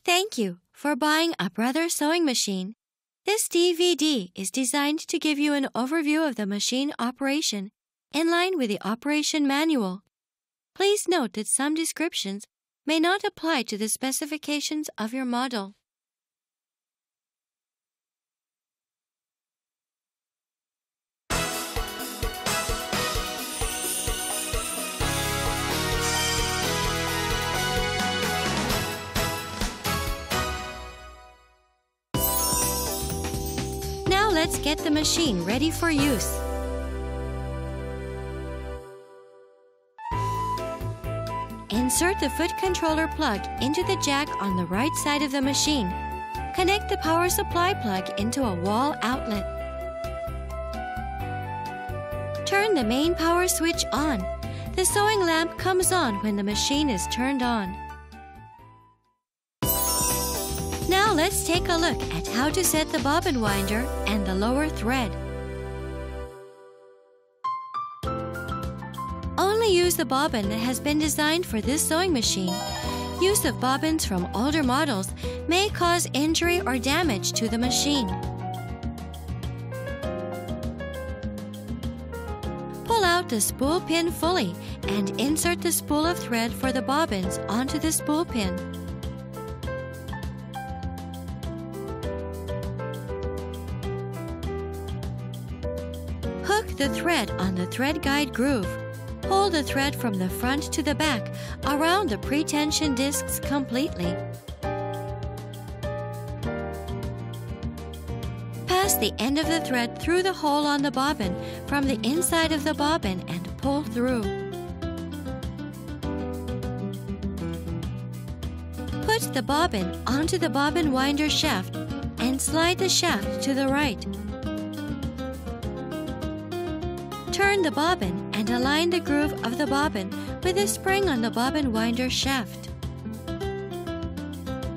Thank you for buying a Brother sewing machine. This DVD is designed to give you an overview of the machine operation in line with the operation manual. Please note that some descriptions may not apply to the specifications of your model. Now let's get the machine ready for use. Insert the foot controller plug into the jack on the right side of the machine. Connect the power supply plug into a wall outlet. Turn the main power switch on. The sewing lamp comes on when the machine is turned on. Now let's take a look at how to set the bobbin winder and the lower thread. Only use the bobbin that has been designed for this sewing machine. Use of bobbins from older models may cause injury or damage to the machine. Pull out the spool pin fully and insert the spool of thread for the bobbins onto the spool pin. Hook the thread on the thread guide groove. Pull the thread from the front to the back around the pre-tension discs completely. Pass the end of the thread through the hole on the bobbin from the inside of the bobbin and pull through. Put the bobbin onto the bobbin winder shaft and slide the shaft to the right. Turn the bobbin and align the groove of the bobbin with the spring on the bobbin winder shaft.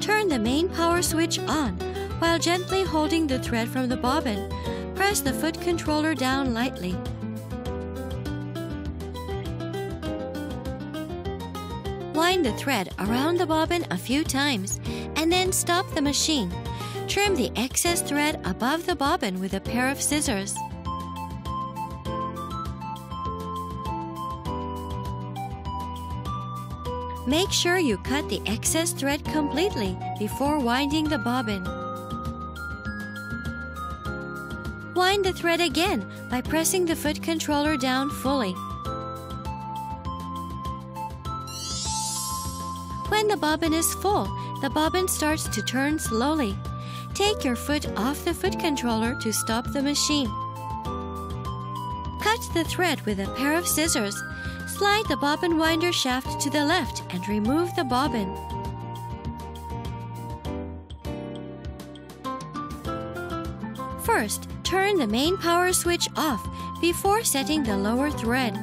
Turn the main power switch on. While gently holding the thread from the bobbin, press the foot controller down lightly. Wind the thread around the bobbin a few times and then stop the machine. Trim the excess thread above the bobbin with a pair of scissors. Make sure you cut the excess thread completely before winding the bobbin. Wind the thread again by pressing the foot controller down fully. When the bobbin is full, the bobbin starts to turn slowly. Take your foot off the foot controller to stop the machine. Cut the thread with a pair of scissors. Slide the bobbin winder shaft to the left and remove the bobbin. First, turn the main power switch off before setting the lower thread.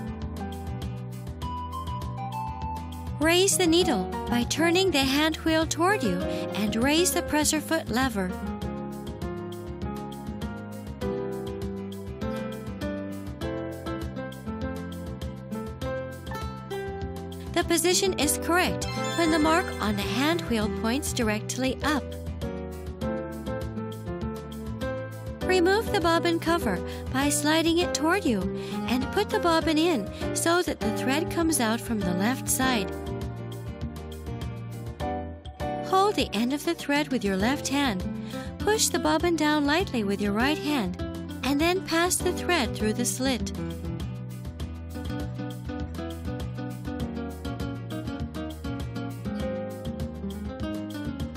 Raise the needle by turning the hand wheel toward you and raise the presser foot lever. The position is correct when the mark on the hand wheel points directly up. Remove the bobbin cover by sliding it toward you and put the bobbin in so that the thread comes out from the left side. Hold the end of the thread with your left hand. Push the bobbin down lightly with your right hand and then pass the thread through the slit.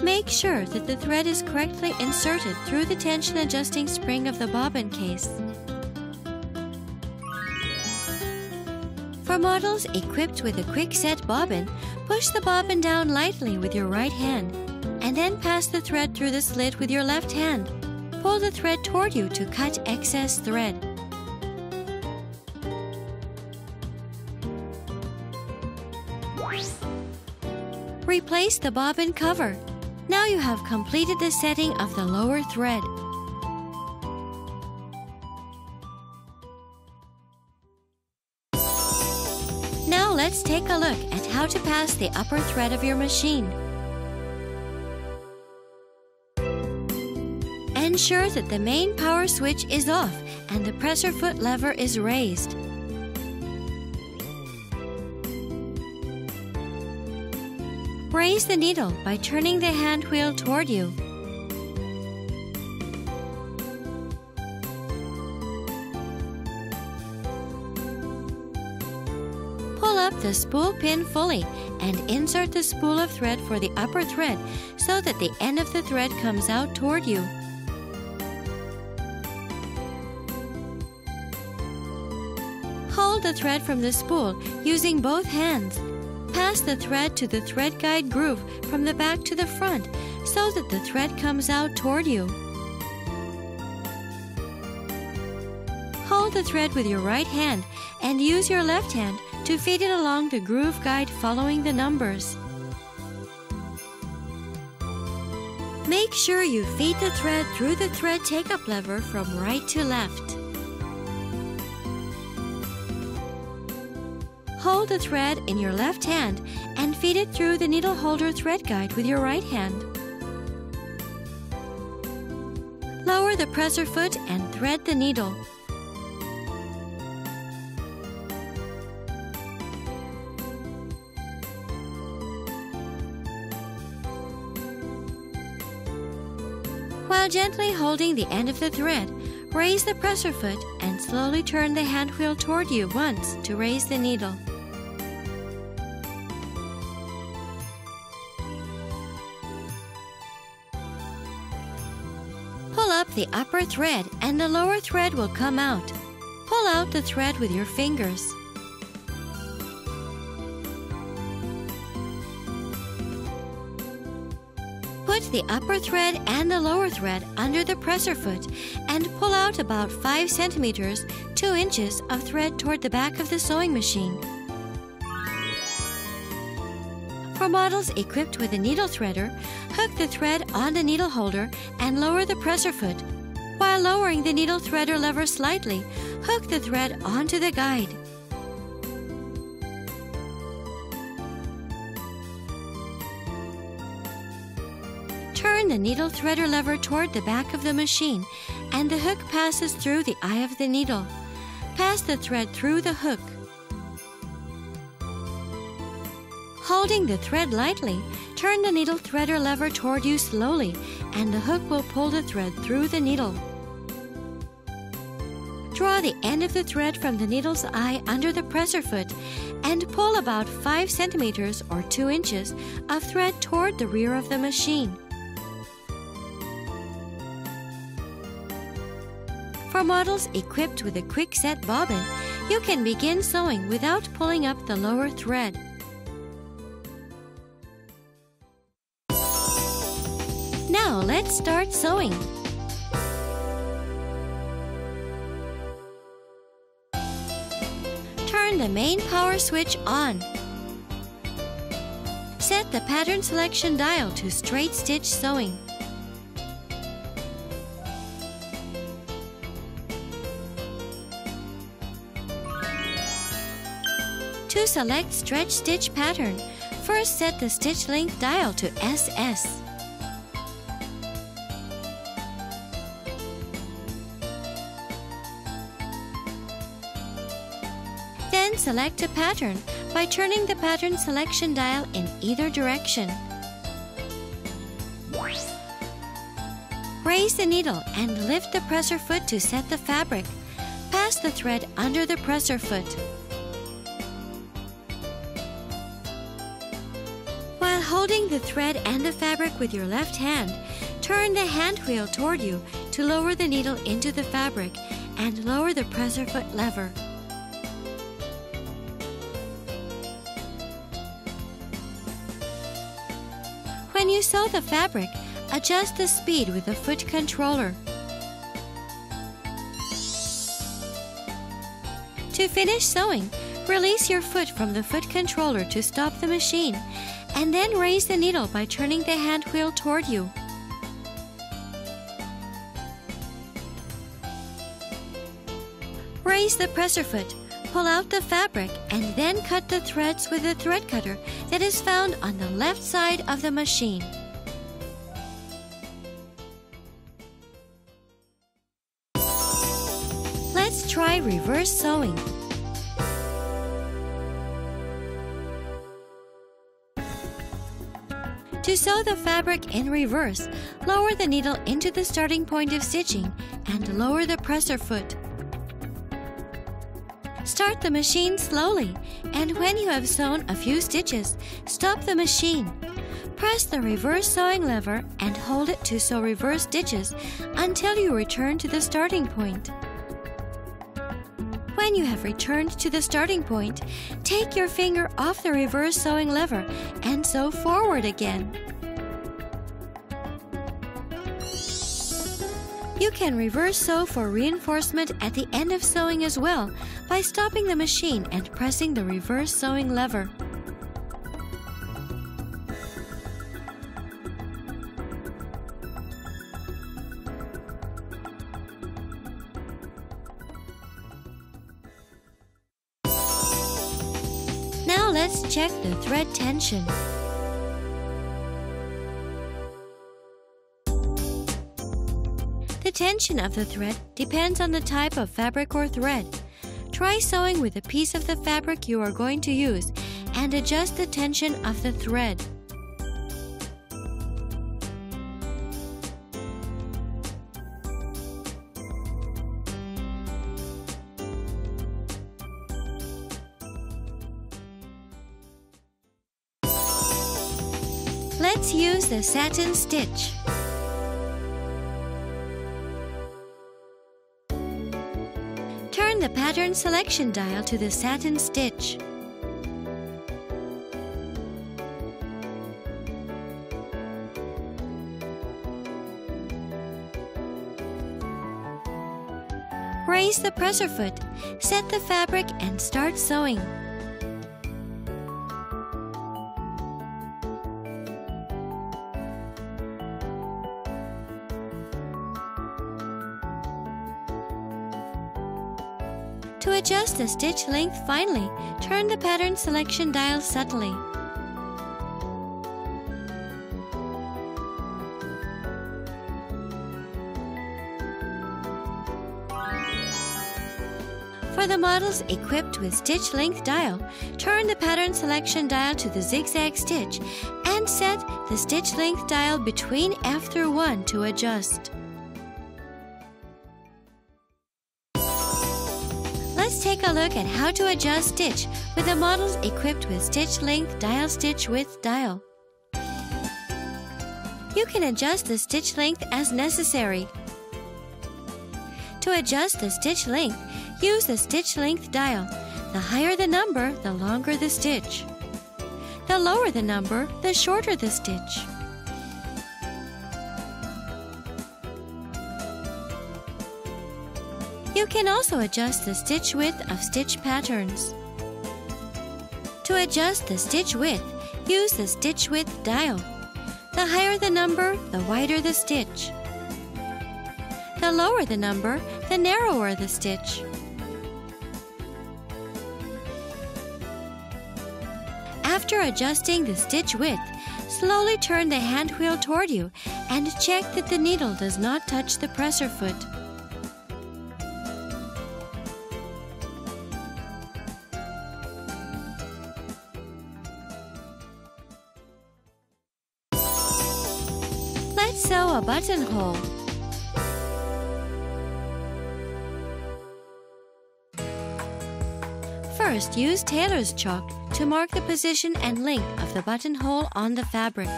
Make sure that the thread is correctly inserted through the tension adjusting spring of the bobbin case. For models equipped with a quick set bobbin, push the bobbin down lightly with your right hand and then pass the thread through the slit with your left hand. Pull the thread toward you to cut excess thread. Replace the bobbin cover. Now you have completed the setting of the lower thread. Now let's take a look at how to pass the upper thread of your machine. Ensure that the main power switch is off and the presser foot lever is raised. Raise the needle by turning the hand wheel toward you. Pull up the spool pin fully and insert the spool of thread for the upper thread so that the end of the thread comes out toward you. Hold the thread from the spool using both hands. Pass the thread to the thread guide groove from the back to the front so that the thread comes out toward you. Hold the thread with your right hand and use your left hand to feed it along the groove guide following the numbers. Make sure you feed the thread through the thread take-up lever from right to left. Hold the thread in your left hand and feed it through the needle holder thread guide with your right hand. Lower the presser foot and thread the needle. While gently holding the end of the thread, raise the presser foot and slowly turn the hand wheel toward you once to raise the needle. Pull up the upper thread and the lower thread will come out. Pull out the thread with your fingers. Put the upper thread and the lower thread under the presser foot and pull out about 5 centimeters, 2 inches of thread toward the back of the sewing machine. For models equipped with a needle threader, hook the thread on the needle holder and lower the presser foot. While lowering the needle threader lever slightly, hook the thread onto the guide. Turn the needle threader lever toward the back of the machine and the hook passes through the eye of the needle. Pass the thread through the hook. Holding the thread lightly, turn the needle threader lever toward you slowly and the hook will pull the thread through the needle. Draw the end of the thread from the needle's eye under the presser foot and pull about 5 centimeters or 2 inches of thread toward the rear of the machine. For models equipped with a quick-set bobbin, you can begin sewing without pulling up the lower thread. Now let's start sewing. Turn the main power switch on. Set the pattern selection dial to straight stitch sewing. To select stretch stitch pattern, first set the stitch length dial to SS. Then select a pattern by turning the pattern selection dial in either direction. Raise the needle and lift the presser foot to set the fabric. Pass the thread under the presser foot. While holding the thread and the fabric with your left hand, turn the hand wheel toward you to lower the needle into the fabric and lower the presser foot lever. When you sew the fabric, adjust the speed with the foot controller. To finish sewing, release your foot from the foot controller to stop the machine, and then raise the needle by turning the hand wheel toward you. Raise the presser foot, pull out the fabric, and then cut the threads with the thread cutter that is found on the left side of the machine. Let's try reverse sewing. To sew the fabric in reverse, lower the needle into the starting point of stitching and lower the presser foot. Start the machine slowly, and when you have sewn a few stitches, stop the machine. Press the reverse sewing lever and hold it to sew reverse stitches until you return to the starting point. When you have returned to the starting point, take your finger off the reverse sewing lever and sew forward again. You can reverse sew for reinforcement at the end of sewing as well by stopping the machine and pressing the reverse sewing lever. Now let's check the thread tension. The tension of the thread depends on the type of fabric or thread. Try sewing with a piece of the fabric you are going to use and adjust the tension of the thread. Let's use the satin stitch. Turn the pattern selection dial to the satin stitch. Raise the presser foot, set the fabric and start sewing. To adjust the stitch length finely, turn the pattern selection dial subtly. For the models equipped with stitch length dial, turn the pattern selection dial to the zigzag stitch and set the stitch length dial between F through 1 to adjust. Let's take a look at how to adjust stitch with the models equipped with stitch length dial stitch width dial. You can adjust the stitch length as necessary. To adjust the stitch length, use the stitch length dial. The higher the number, the longer the stitch. The lower the number, the shorter the stitch. You can also adjust the stitch width of stitch patterns. To adjust the stitch width, use the stitch width dial. The higher the number, the wider the stitch. The lower the number, the narrower the stitch. After adjusting the stitch width, slowly turn the hand wheel toward you and check that the needle does not touch the presser foot. Let's sew a buttonhole. First, use tailor's chalk to mark the position and length of the buttonhole on the fabric.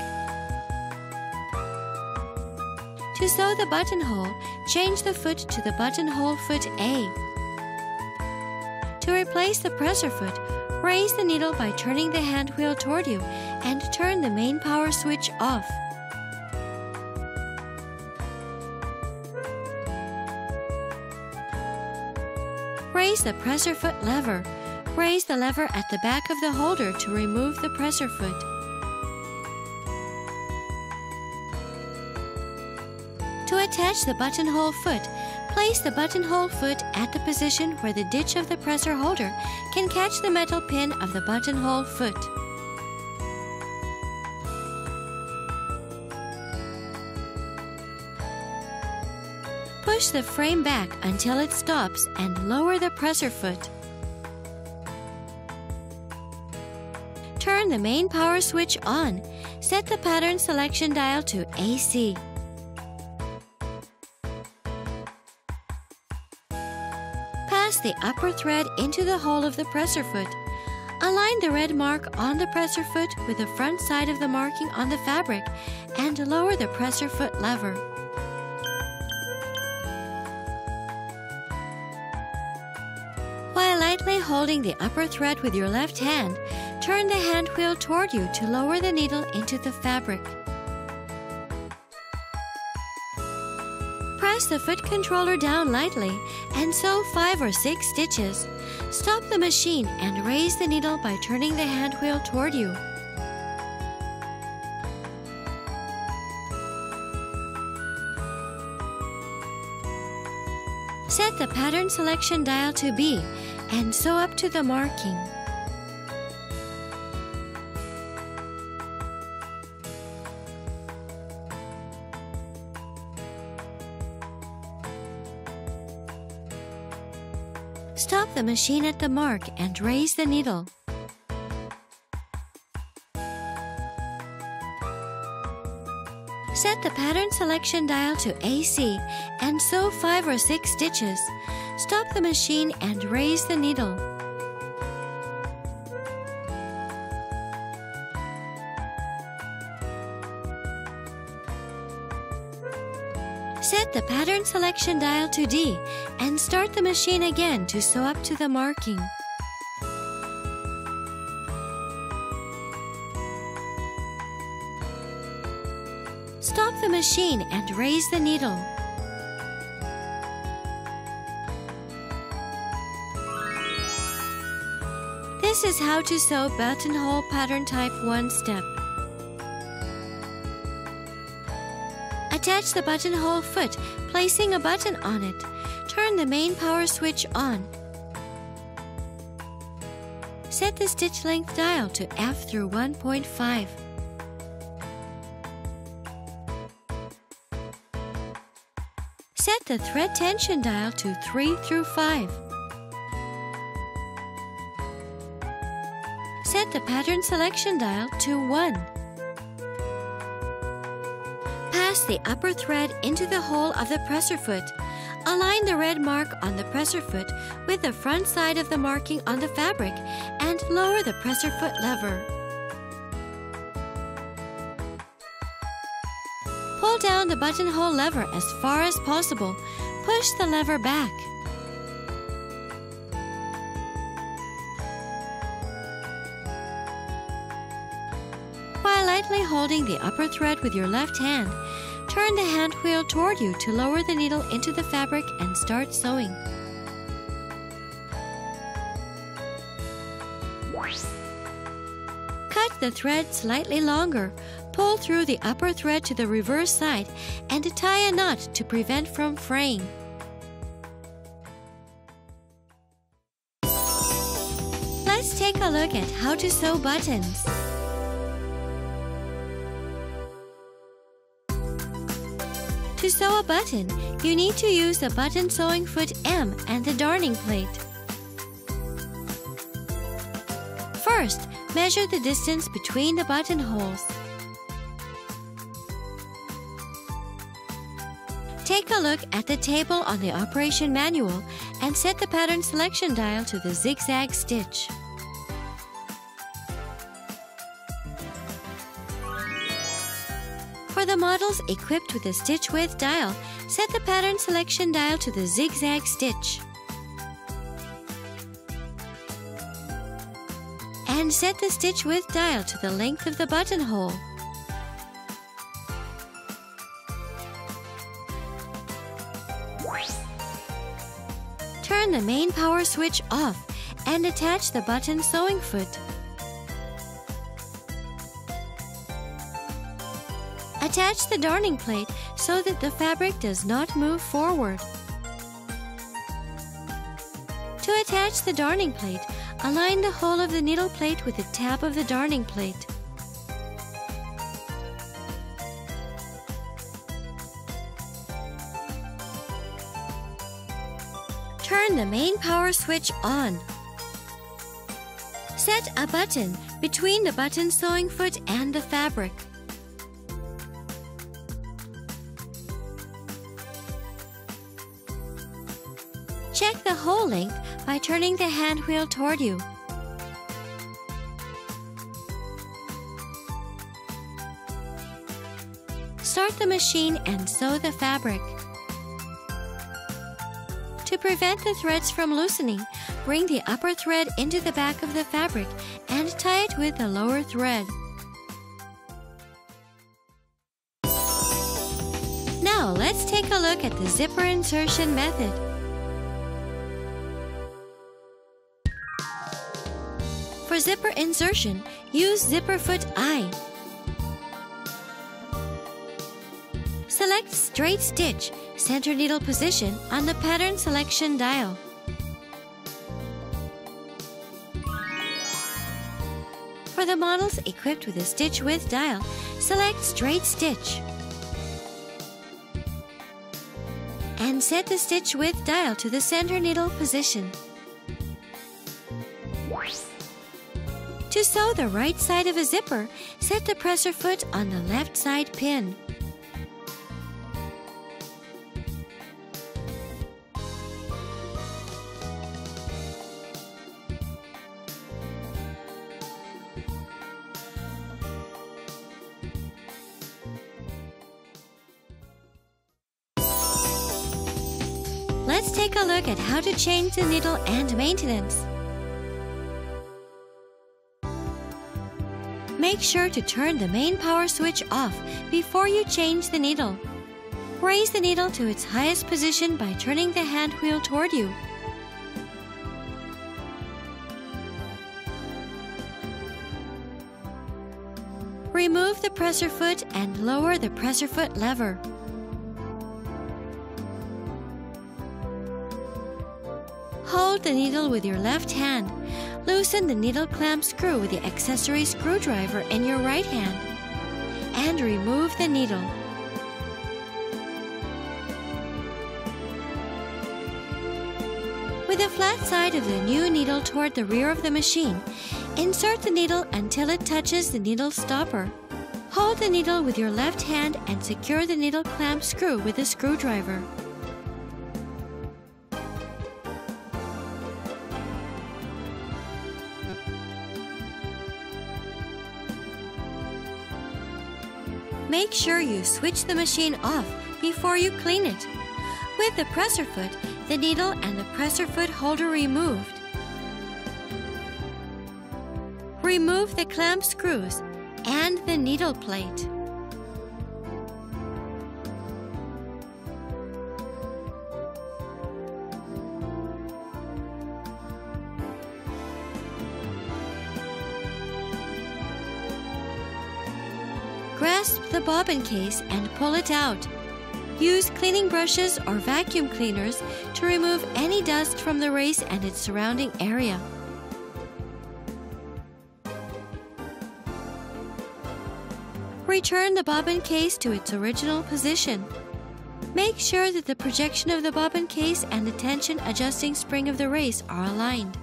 To sew the buttonhole, change the foot to the buttonhole foot A. To replace the presser foot, raise the needle by turning the hand wheel toward you and turn the main power switch off. Raise the presser foot lever. Raise the lever at the back of the holder to remove the presser foot. To attach the buttonhole foot, place the buttonhole foot at the position where the ditch of the presser holder can catch the metal pin of the buttonhole foot. Push the frame back until it stops and lower the presser foot. Turn the main power switch on. Set the pattern selection dial to AC. Pass the upper thread into the hole of the presser foot. Align the red mark on the presser foot with the front side of the marking on the fabric and lower the presser foot lever. While lightly holding the upper thread with your left hand, turn the hand wheel toward you to lower the needle into the fabric. Press the foot controller down lightly and sew 5 or 6 stitches. Stop the machine and raise the needle by turning the hand wheel toward you. Set the pattern selection dial to B and sew up to the marking. Stop the machine at the mark and raise the needle. Set the pattern selection dial to AC and sew 5 or 6 stitches. Stop the machine and raise the needle. Set the pattern selection dial to D and start the machine again to sew up to the marking. Stop the machine and raise the needle. This is how to sew buttonhole pattern type 1 step. Attach the buttonhole foot, placing a button on it. Turn the main power switch on. Set the stitch length dial to F through 1.5. Set the thread tension dial to 3 through 5. Set the pattern selection dial to 1. Pass the upper thread into the hole of the presser foot. Align the red mark on the presser foot with the front side of the marking on the fabric and lower the presser foot lever. Pull down the buttonhole lever as far as possible. Push the lever back. While lightly holding the upper thread with your left hand, turn the hand wheel toward you to lower the needle into the fabric and start sewing. Cut the thread slightly longer. Pull through the upper thread to the reverse side and tie a knot to prevent from fraying. Let's take a look at how to sew buttons. To sew a button, you need to use the button sewing foot M and the darning plate. First, measure the distance between the buttonholes. Take a look at the table on the operation manual and set the pattern selection dial to the zigzag stitch. For the models equipped with the stitch width dial, set the pattern selection dial to the zigzag stitch. And set the stitch width dial to the length of the buttonhole. Turn the main power switch off and attach the button sewing foot. Attach the darning plate so that the fabric does not move forward. To attach the darning plate, align the hole of the needle plate with the tab of the darning plate. Turn the main power switch on. Set a button between the button sewing foot and the fabric. Check the hole length by turning the hand wheel toward you. Start the machine and sew the fabric. To prevent the threads from loosening, bring the upper thread into the back of the fabric and tie it with the lower thread. Now let's take a look at the zipper insertion method. For zipper insertion, use zipper foot I. Select straight stitch, center needle position on the pattern selection dial. For the models equipped with a stitch width dial, select straight stitch. And set the stitch width dial to the center needle position. To sew the right side of a zipper, set the presser foot on the left side pin. Let's take a look at how to change the needle and maintenance. Make sure to turn the main power switch off before you change the needle. Raise the needle to its highest position by turning the hand wheel toward you. Remove the presser foot and lower the presser foot lever. Hold the needle with your left hand. Loosen the needle clamp screw with the accessory screwdriver in your right hand. And remove the needle. With the flat side of the new needle toward the rear of the machine, insert the needle until it touches the needle stopper. Hold the needle with your left hand and secure the needle clamp screw with a screwdriver. Make sure you switch the machine off before you clean it. With the presser foot, the needle and the presser foot holder removed. Remove the clamp screws and the needle plate. Grasp the bobbin case and pull it out. Use cleaning brushes or vacuum cleaners to remove any dust from the race and its surrounding area. Return the bobbin case to its original position. Make sure that the projection of the bobbin case and the tension adjusting spring of the race are aligned.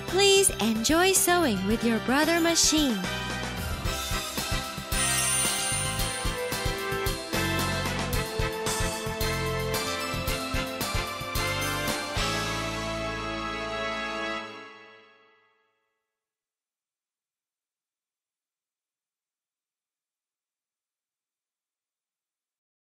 Please enjoy sewing with your brother machine.